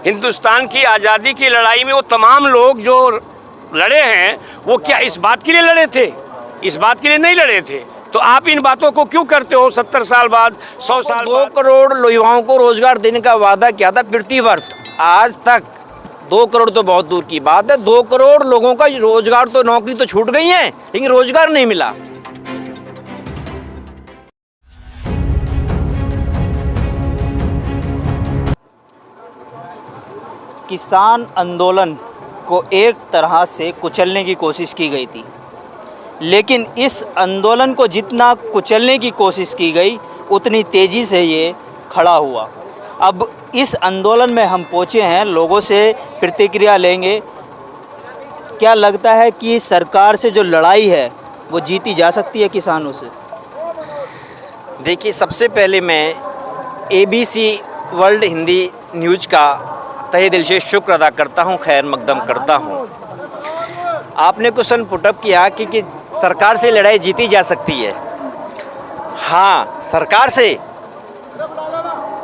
हिंदुस्तान की आज़ादी की लड़ाई में वो तमाम लोग जो लड़े हैं वो क्या इस बात के लिए लड़े थे? इस बात के लिए नहीं लड़े थे। तो आप इन बातों को क्यों करते हो 70 साल बाद, 100 साल 2 करोड़ युवाओं को रोजगार देने का वादा किया था प्रति वर्ष। आज तक 2 करोड़ तो बहुत दूर की बात है, 2 करोड़ लोगों का रोजगार तो, नौकरी तो छूट गई है, लेकिन रोजगार नहीं मिला। किसान आंदोलन को एक तरह से कुचलने की कोशिश की गई थी, लेकिन इस आंदोलन को जितना कुचलने की कोशिश की गई उतनी तेज़ी से ये खड़ा हुआ। अब इस आंदोलन में हम पहुँचे हैं, लोगों से प्रतिक्रिया लेंगे। क्या लगता है कि सरकार से जो लड़ाई है वो जीती जा सकती है किसानों से? देखिए, सबसे पहले मैं ABC वर्ल्ड हिंदी न्यूज़ का तहे दिल से शुक्र अदा करता हूं, खैर मकदम करता हूं। आपने क्वेश्चन पुटअप किया कि सरकार से लड़ाई जीती जा सकती है। हाँ, सरकार से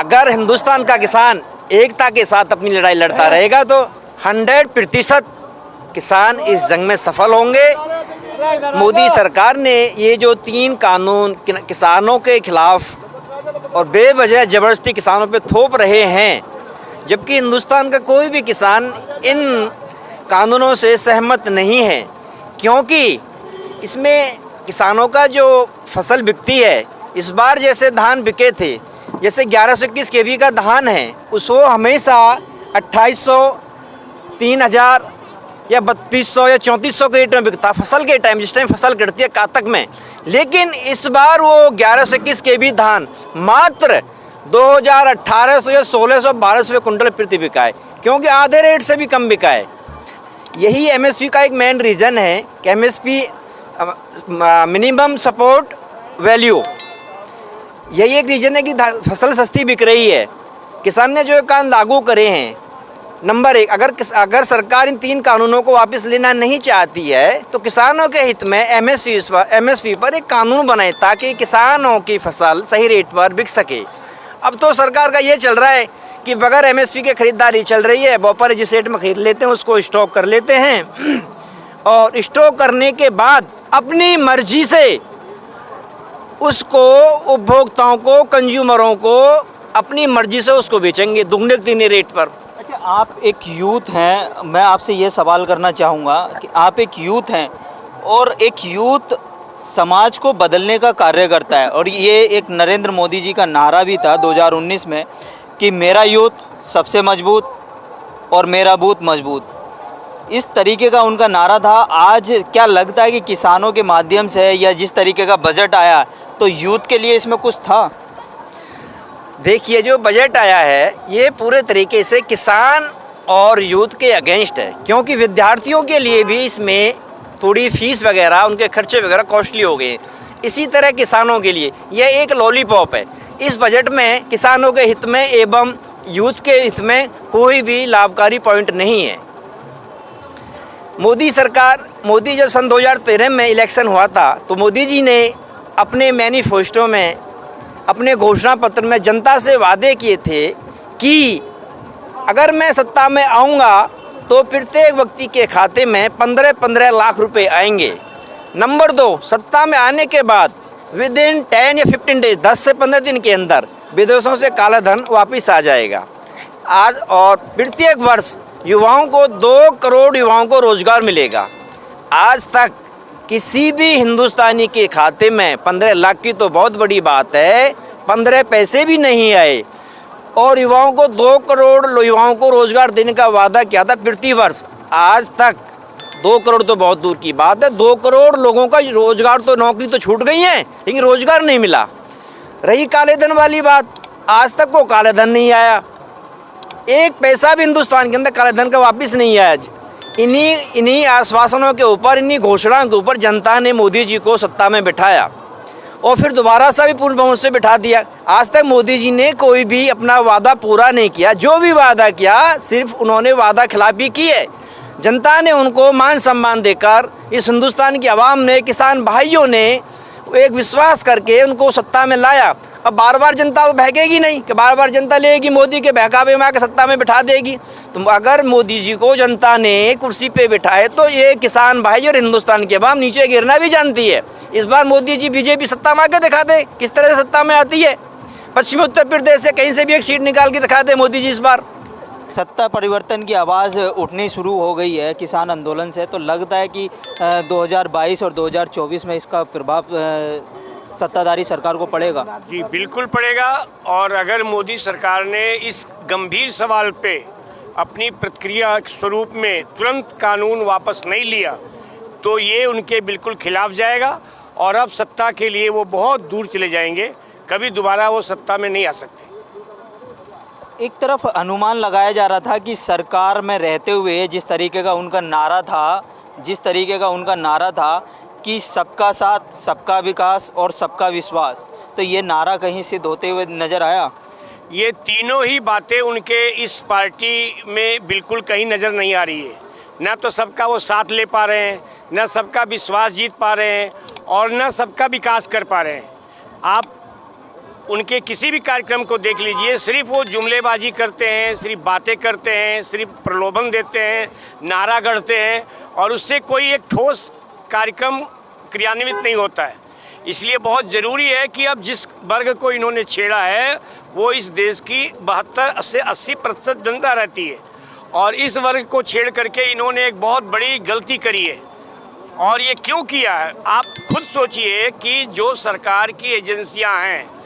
अगर हिंदुस्तान का किसान एकता के साथ अपनी लड़ाई लड़ता रहेगा तो 100% किसान इस जंग में सफल होंगे। मोदी सरकार ने ये जो 3 कानून किसानों के खिलाफ और बेवजह ज़बरदस्ती किसानों पे थोप रहे हैं, जबकि हिंदुस्तान का कोई भी किसान इन कानूनों से सहमत नहीं है, क्योंकि इसमें किसानों का जो फसल बिकती है, इस बार जैसे धान बिके थे, जैसे 1121 kV का धान है, उसको हमेशा 2800, 3000 या 3200 या 3400 के रेट में बिकता फसल के टाइम, जिस टाइम फसल कटती है कातक में। लेकिन इस बार वो 1121 kV धान मात्र 2800 या 1600, 1200 कुंटल प्रति बिका है, क्योंकि आधे रेट से भी कम बिका है। यही MSP का एक मेन रीज़न है कि MSP मिनिमम सपोर्ट वैल्यू, यही एक रीज़न है कि फसल सस्ती बिक रही है। किसान ने जो कानून लागू करे हैं, नंबर 1, अगर सरकार इन 3 कानूनों को वापस लेना नहीं चाहती है तो किसानों के हित में MSP पर एक कानून बनाए ताकि किसानों की फसल सही रेट पर बिक सके। अब तो सरकार का ये चल रहा है कि बगैर MSP के खरीदारी चल रही है, व्यापारी जिस रेट में खरीद लेते हैं उसको स्टॉक कर लेते हैं और स्टॉक करने के बाद अपनी मर्जी से उसको उपभोक्ताओं को, कंज्यूमरों को अपनी मर्जी से उसको बेचेंगे दुगने तीन रेट पर। अच्छा, आप एक यूथ हैं, मैं आपसे ये सवाल करना चाहूँगा कि आप एक यूथ हैं और एक यूथ समाज को बदलने का कार्य करता है, और ये एक नरेंद्र मोदी जी का नारा भी था 2019 में कि मेरा यूथ सबसे मजबूत और मेरा बूथ मजबूत, इस तरीके का उनका नारा था। आज क्या लगता है कि किसानों के माध्यम से या जिस तरीके का बजट आया तो यूथ के लिए इसमें कुछ था? देखिए, जो बजट आया है ये पूरे तरीके से किसान और यूथ के अगेंस्ट है, क्योंकि विद्यार्थियों के लिए भी इसमें थोड़ी फीस वगैरह, उनके खर्चे वगैरह कॉस्टली हो गए। इसी तरह किसानों के लिए यह एक लॉलीपॉप है। इस बजट में किसानों के हित में एवं यूथ के हित में कोई भी लाभकारी पॉइंट नहीं है। मोदी जब सन 2013 में इलेक्शन हुआ था तो मोदी जी ने अपने मैनिफेस्टो में, अपने घोषणा पत्र में जनता से वादे किए थे कि अगर मैं सत्ता में आऊँगा तो प्रत्येक व्यक्ति के खाते में 15-15 लाख रुपए आएंगे। नंबर 2, सत्ता में आने के बाद विदिन 10 या 15 डेज, 10 से 15 दिन के अंदर विदेशों से काला धन वापस आ जाएगा। आज और प्रत्येक वर्ष युवाओं को 2 करोड़ युवाओं को रोजगार मिलेगा। आज तक किसी भी हिंदुस्तानी के खाते में 15 लाख की तो बहुत बड़ी बात है, 15 पैसे भी नहीं आए, और युवाओं को 2 करोड़ युवाओं को रोजगार देने का वादा किया था प्रति वर्ष। आज तक 2 करोड़ तो बहुत दूर की बात है, 2 करोड़ लोगों का रोजगार तो, नौकरी तो छूट गई है, लेकिन रोजगार नहीं मिला। रही काले धन वाली बात, आज तक वो काले धन नहीं आया, 1 पैसा भी हिंदुस्तान के अंदर काले धन का वापस नहीं आया। आज इन्हीं आश्वासनों के ऊपर, इन्हीं घोषणाओं के ऊपर जनता ने मोदी जी को सत्ता में बिठाया और फिर दोबारा से भी पूर्ण बहुमत से बिठा दिया। आज तक मोदी जी ने कोई भी अपना वादा पूरा नहीं किया। जो भी वादा किया सिर्फ उन्होंने वादा खिलाफी की है। जनता ने उनको मान सम्मान देकर, इस हिंदुस्तान की आवाम ने, किसान भाइयों ने एक विश्वास करके उनको सत्ता में लाया। अब बार बार जनता वो बहकेगी नहीं कि बार बार जनता लेगी मोदी के बहकावे में आके सत्ता में बिठा देगी। तो अगर मोदी जी को जनता ने कुर्सी पे बिठाए तो ये किसान भाई और हिंदुस्तान की आवाम नीचे गिरना भी जानती है। इस बार मोदी जी बीजेपी सत्ता में आके दिखा दे किस तरह से सत्ता में आती है। पश्चिमी उत्तर प्रदेश से कहीं से भी एक सीट निकाल के दिखा दे मोदी जी इस बार। सत्ता परिवर्तन की आवाज़ उठनी शुरू हो गई है किसान आंदोलन से, तो लगता है कि 2022 और 2024 में इसका प्रभाव सत्ताधारी सरकार को पड़ेगा। जी बिल्कुल पड़ेगा। और अगर मोदी सरकार ने इस गंभीर सवाल पे अपनी प्रतिक्रिया स्वरूप में तुरंत कानून वापस नहीं लिया तो ये उनके बिल्कुल खिलाफ जाएगा और अब सत्ता के लिए वो बहुत दूर चले जाएंगे, कभी दोबारा वो सत्ता में नहीं आ सकते। एक तरफ अनुमान लगाया जा रहा था कि सरकार में रहते हुए जिस तरीके का उनका नारा था कि सबका साथ, सबका विकास और सबका विश्वास, तो ये नारा कहीं सिद्ध होते हुए नज़र आया। ये तीनों ही बातें उनके इस पार्टी में बिल्कुल कहीं नज़र नहीं आ रही है। ना तो सबका वो साथ ले पा रहे हैं, ना सबका विश्वास जीत पा रहे हैं और ना सबका विकास कर पा रहे हैं। आप उनके किसी भी कार्यक्रम को देख लीजिए, सिर्फ वो जुमलेबाजी करते हैं, सिर्फ बातें करते हैं, सिर्फ प्रलोभन देते हैं, नारा गढ़ते हैं और उससे कोई एक ठोस कार्यक्रम क्रियान्वित नहीं होता है। इसलिए बहुत ज़रूरी है कि अब जिस वर्ग को इन्होंने छेड़ा है वो इस देश की 72 से 80% जनता रहती है और इस वर्ग को छेड़ करके इन्होंने एक बहुत बड़ी गलती करी है। और ये क्यों किया है आप खुद सोचिए कि जो सरकार की एजेंसियां हैं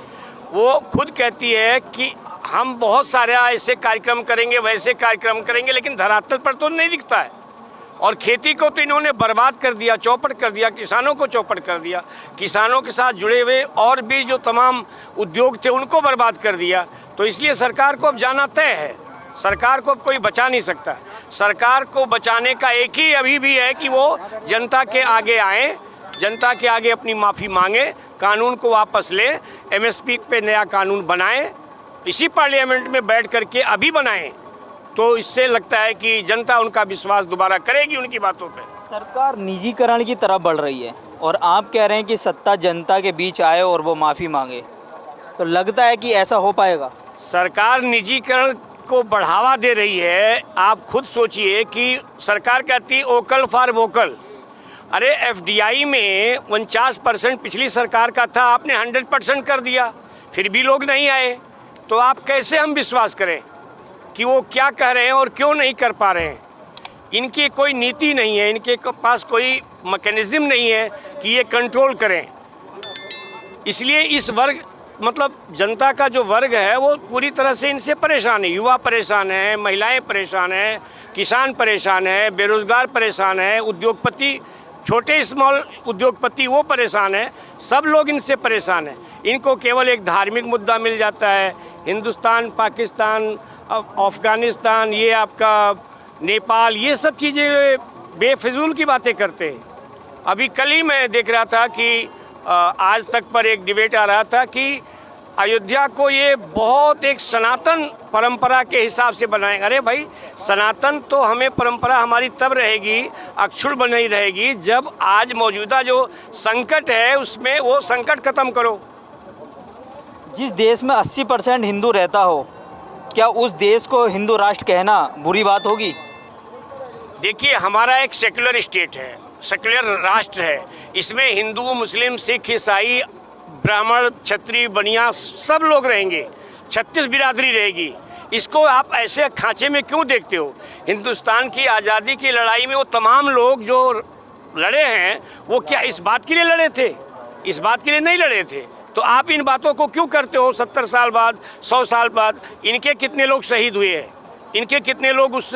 वो खुद कहती है कि हम बहुत सारे ऐसे कार्यक्रम करेंगे, वैसे कार्यक्रम करेंगे, लेकिन धरातल पर तो नहीं दिखता है। और खेती को तो इन्होंने बर्बाद कर दिया, चौपट कर दिया, किसानों को चौपट कर दिया, किसानों के साथ जुड़े हुए और भी जो तमाम उद्योग थे उनको बर्बाद कर दिया। तो इसलिए सरकार को अब जाना तय है, सरकार को अब कोई बचा नहीं सकता। सरकार को बचाने का एक ही अभी भी है कि वो जनता के आगे आए, जनता के आगे अपनी माफ़ी मांगे, कानून को वापस ले, एमएसपी पे नया कानून बनाएं, इसी पार्लियामेंट में बैठ करके अभी बनाएं, तो इससे लगता है कि जनता उनका विश्वास दोबारा करेगी उनकी बातों पे। सरकार निजीकरण की तरफ बढ़ रही है और आप कह रहे हैं कि सत्ता जनता के बीच आए और वो माफ़ी मांगे, तो लगता है कि ऐसा हो पाएगा? सरकार निजीकरण को बढ़ावा दे रही है। आप खुद सोचिए कि सरकार कहती है वोकल फॉर वोकल। अरे एफडीआई में 49% पिछली सरकार का था, आपने 100% कर दिया, फिर भी लोग नहीं आए। तो आप कैसे हम विश्वास करें कि वो क्या कह रहे हैं और क्यों नहीं कर पा रहे हैं? इनकी कोई नीति नहीं है, इनके पास कोई मैकेनिज्म नहीं है कि ये कंट्रोल करें। इसलिए इस वर्ग मतलब जनता का जो वर्ग है वो पूरी तरह से इनसे परेशान है। युवा परेशान है, महिलाएं परेशान हैं, किसान परेशान है, बेरोजगार परेशान है, उद्योगपति, छोटे स्मॉल उद्योगपति वो परेशान है, सब लोग इनसे परेशान हैं। इनको केवल एक धार्मिक मुद्दा मिल जाता है, हिंदुस्तान, पाकिस्तान, अफ़गानिस्तान, ये आपका नेपाल, ये सब चीज़ें बेफिजूल की बातें करते हैं। अभी कल ही मैं देख रहा था कि आज तक पर एक डिबेट आ रहा था कि अयोध्या को ये बहुत एक सनातन परंपरा के हिसाब से बनाएंगे। अरे भाई, सनातन तो हमें परंपरा हमारी तब रहेगी, अक्षुण्ण बनी रहेगी, जब आज मौजूदा जो संकट है उसमें वो संकट खत्म करो। जिस देश में 80% हिंदू रहता हो, क्या उस देश को हिंदू राष्ट्र कहना बुरी बात होगी? देखिए, हमारा एक सेक्युलर स्टेट है, सेक्युलर राष्ट्र है। इसमें हिंदू, मुस्लिम, सिख, ईसाई, ब्राह्मण, क्षत्रिय, बनिया सब लोग रहेंगे, 36 बिरादरी रहेगी। इसको आप ऐसे खांचे में क्यों देखते हो? हिंदुस्तान की आज़ादी की लड़ाई में वो तमाम लोग जो लड़े हैं वो क्या इस बात के लिए लड़े थे? इस बात के लिए नहीं लड़े थे। तो आप इन बातों को क्यों करते हो? 70 साल बाद, 100 साल बाद इनके कितने लोग शहीद हुए हैं, इनके कितने लोग उस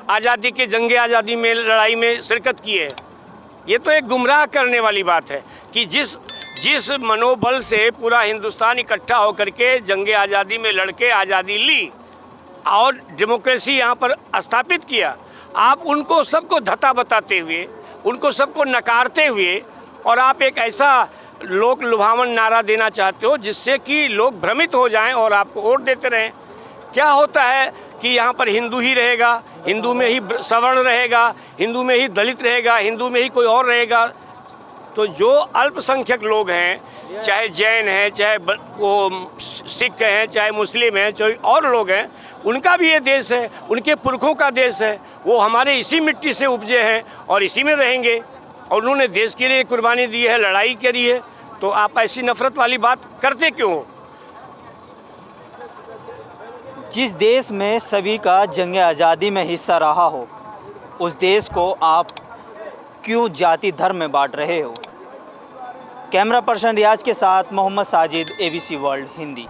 आज़ादी के जंगे आज़ादी में, लड़ाई में शिरकत किए हैं? ये तो एक गुमराह करने वाली बात है कि जिस मनोबल से पूरा हिंदुस्तान इकट्ठा होकर के जंगे आज़ादी में लड़के आज़ादी ली और डेमोक्रेसी यहाँ पर स्थापित किया, आप उनको सबको धता बताते हुए, उनको सबको नकारते हुए और आप एक ऐसा लोक लुभावन नारा देना चाहते हो जिससे कि लोग भ्रमित हो जाएं और आपको वोट देते रहें। क्या होता है कि यहाँ पर हिंदू ही रहेगा, हिंदू में ही सवर्ण रहेगा, हिंदू में ही दलित रहेगा, हिंदू में ही कोई और रहेगा। तो जो अल्पसंख्यक लोग हैं चाहे जैन हैं, चाहे वो सिख हैं, चाहे मुस्लिम हैं, चाहे और लोग हैं, उनका भी ये देश है, उनके पुरखों का देश है। वो हमारे इसी मिट्टी से उपजे हैं और इसी में रहेंगे और उन्होंने देश के लिए कुर्बानी दी है, लड़ाई करी है। तो आप ऐसी नफरत वाली बात करते क्यों हो? जिस देश में सभी का जंग आज़ादी में हिस्सा रहा हो, उस देश को आप क्यों जाति धर्म में बांट रहे हो? कैमरा पर्सन रियाज के साथ मोहम्मद साजिद, ABC वर्ल्ड हिंदी।